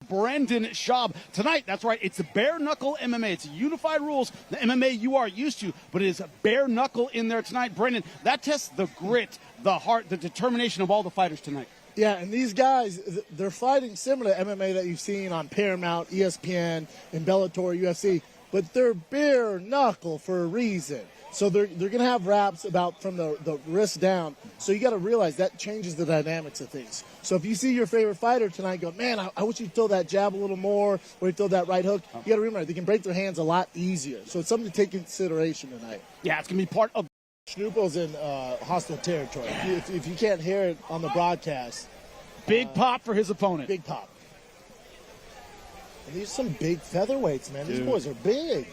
Brendan Schaub. Tonight, that's right, it's a bare-knuckle MMA. It's unified rules, the MMA you are used to, but it is a bare-knuckle in there tonight. Brendan, that tests the grit, the heart, the determination of all the fighters tonight. Yeah, and these guys, they're fighting similar to MMA that you've seen on Paramount, ESPN, and Bellator, UFC, but they're bare knuckle for a reason. So they're going to have wraps about from the wrist down. So you got to realize that changes the dynamics of things. So if you see your favorite fighter tonight go, man, I wish you'd throw that jab a little more, or you'd throw that right hook, you got to remember they can break their hands a lot easier. So it's something to take into consideration tonight. Yeah, it's going to be part of. Snoople's in hostile territory. If you can't hear it on the broadcast. Big pop for his opponent. Big pop. And these are some big featherweights, man. These boys are big.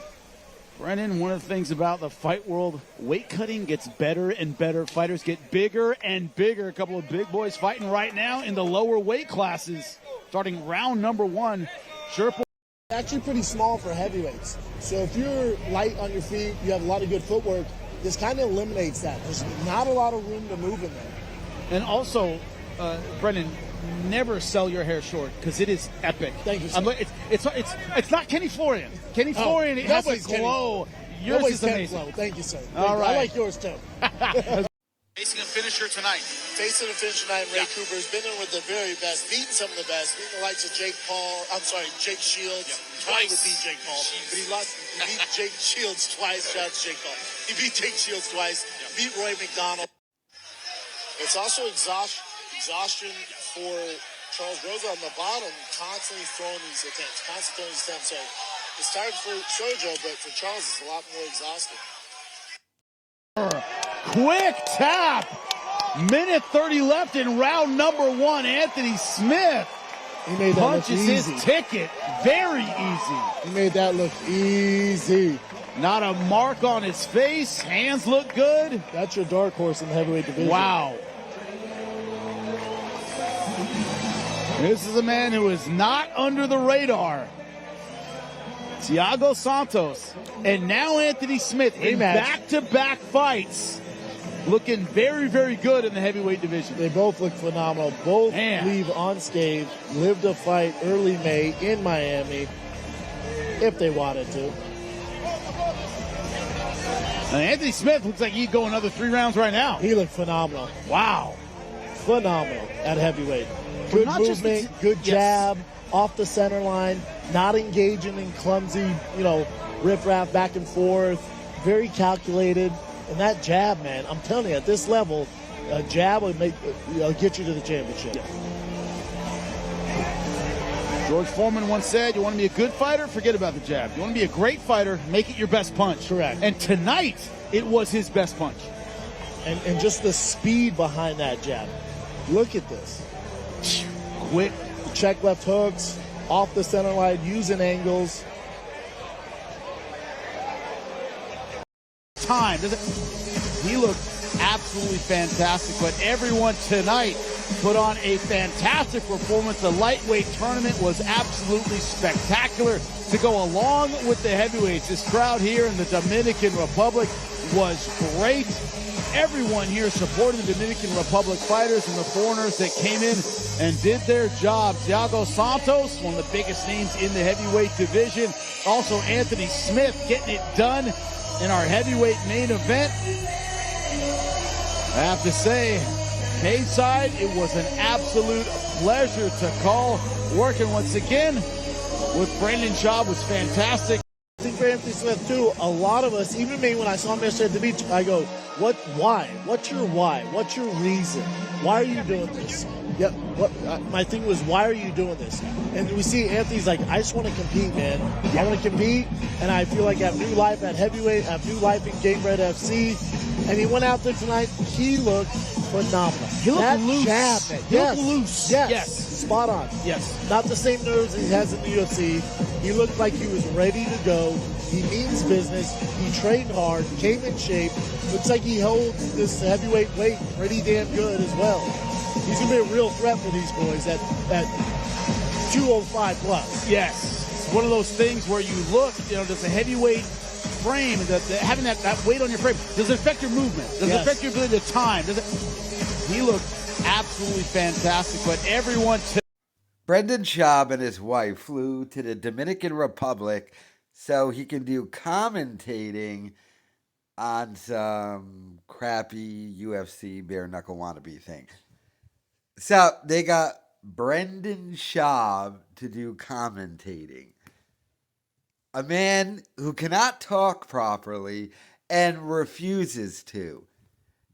Brennan, one of the things about the fight world, weight cutting gets better and better. Fighters get bigger and bigger. A couple of big boys fighting right now in the lower weight classes. Starting round number 1. Sherpa. Actually pretty small for heavyweights. So if you're light on your feet, you have a lot of good footwork, this kind of eliminates that. There's not a lot of room to move in there. And also, Brendan, never sell your hair short because it is epic. Thank you, sir. It's not Kenny Florian. Kenny Florian, it has to glow. Yours is amazing. Glow. Thank you, sir. All right. I like yours too. Facing a finisher tonight. Facing a finisher tonight, Ray Cooper has been in with the very best, beating some of the best, beating the likes of Jake Shields. Twice would beat Jake Paul, but he beat Jake Shields twice. Shout out to Jake Paul. He beat Jake Shields twice. Beat Roy McDonald. It's also exhaustion for Charles Rosa on the bottom, constantly throwing these attempts. So it's tired for Sojo, but for Charles, it's a lot more exhausting. Quick tap. Minute 30 left in round number 1. Anthony Smith punches his ticket. Very easy. He made that look easy. Not a mark on his face. Hands look good. That's your dark horse in the heavyweight division. Wow. This is a man who is not under the radar. Thiago Santos. And now Anthony Smith in back-to-back fights. Looking very, very good in the heavyweight division. They both look phenomenal. Both leave unscathed. Live to fight early May in Miami if they wanted to. And Anthony Smith looks like he'd go another 3 rounds right now. He looked phenomenal. Wow. Phenomenal at heavyweight. Good movement, good jab, off the center line, not engaging in clumsy, riff-raff back and forth. Very calculated. And that jab, man, I'm telling you, at this level, a jab will get you to the championship. George Foreman once said, you want to be a good fighter, forget about the jab. You want to be a great fighter, make it your best punch. Correct. And tonight, it was his best punch. And just the speed behind that jab. Look at this. Quick. Check left hooks, off the center line, using angles. Time. He looked absolutely fantastic, but everyone tonight put on a fantastic performance. The lightweight tournament was absolutely spectacular. To go along with the heavyweights, this crowd here in the Dominican Republic was great. Everyone here supported the Dominican Republic fighters and the foreigners that came in and did their job. Thiago Santos, one of the biggest names in the heavyweight division. Also Anthony Smith getting it done in our heavyweight main event. I have to say, cage side, it was an absolute pleasure to call. Working once again with Brendan Schaub was fantastic. I think for Anthony Smith too, a lot of us, even me when I saw him yesterday at the beach, I go, why? What's your why? What's your reason? Why are you doing this? Yeah, my thing was, why are you doing this? And we see Anthony's like, I just want to compete, man. I want to compete, and I feel like I have new life at heavyweight, I have new life in Game Red FC. And he went out there tonight, he looked phenomenal. He looked loose. Jab, man. He looked loose. Yes. Spot on. Yes. Not the same nerves he has in the UFC. He looked like he was ready to go. He means business. He trained hard, came in shape. Looks like he holds this heavyweight weight pretty damn good as well. He's going to be a real threat for these boys at 205 plus. Yes. It's one of those things where you look, does a heavyweight frame, having that weight on your frame, does it affect your movement? Does it affect your ability to time? He looked absolutely fantastic, but everyone Brendan Schaub and his wife flew to the Dominican Republic so he can do commentating on some crappy UFC bare knuckle wannabe thing. So they got Brendan Schaub to do commentating. A man who cannot talk properly and refuses to.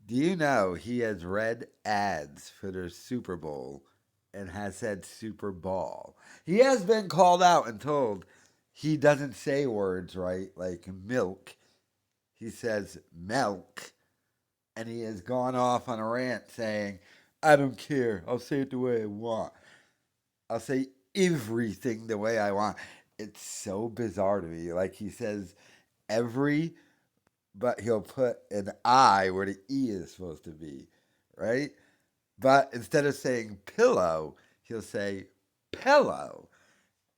Do you know he has read ads for the Super Bowl and has said Super Bowl? He has been called out and told he doesn't say words right, like milk. He says milk. And he has gone off on a rant saying, I don't care. I'll say it the way I want. I'll say everything the way I want. It's so bizarre to me. Like he says every, but he'll put an I where the E is supposed to be, right? But instead of saying pillow, he'll say pillow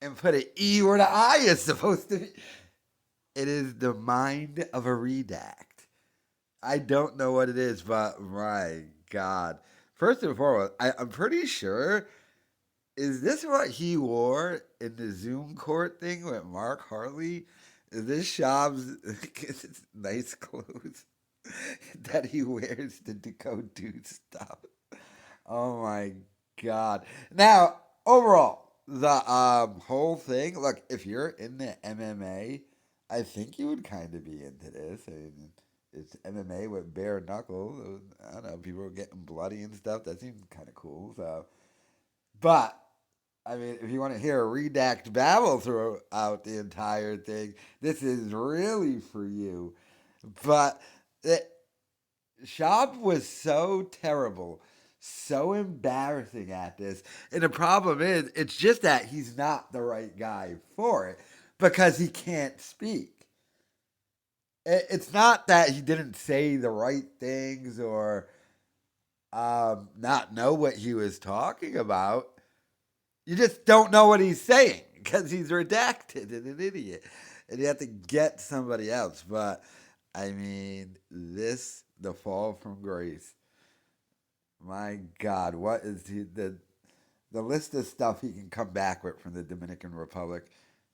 and put an E where the I is supposed to be. It is the mind of a redact. I don't know what it is, but my God. First and foremost, I'm pretty sure, is this what he wore in the Zoom court thing with Mark Harley? Is this Schaub's nice clothes that he wears to go do stuff? Oh my God. Now, overall, the whole thing, look, if you're in the MMA, I think you would kind of be into this. I mean, it's MMA with bare knuckles. I don't know, people are getting bloody and stuff. That seems kind of cool. So, but I mean, if you want to hear a redact babble throughout the entire thing, this is really for you. But it, Schaub was so terrible, so embarrassing at this. And the problem is, it's just that he's not the right guy for it because he can't speak. It's not that he didn't say the right things or not know what he was talking about. You just don't know what he's saying because he's redacted and an idiot. And you have to get somebody else. But, I mean, the fall from grace. My God, what is the list of stuff he can come back with from the Dominican Republic?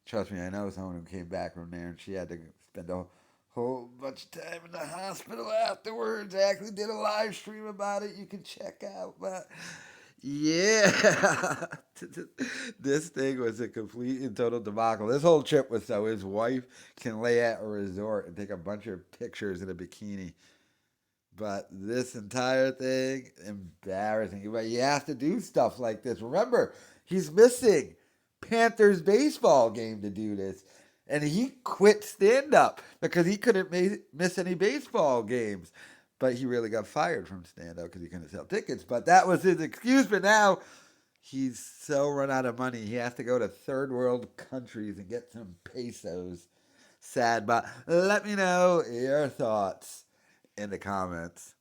Trust me, I know someone who came back from there and she had to spend a whole bunch of time in the hospital afterwards. I actually did a live stream about it. You can check out. But yeah, this thing was a complete and total debacle. This whole trip was so his wife can lay at a resort and take a bunch of pictures in a bikini. But this entire thing, embarrassing. But you have to do stuff like this. Remember, he's missing Panthers baseball game to do this. And he quit stand-up because he couldn't miss any baseball games. But he really got fired from stand-up because he couldn't sell tickets. But that was his excuse. But now he's so run out of money, he has to go to third world countries and get some pesos. Sad, but let me know your thoughts in the comments.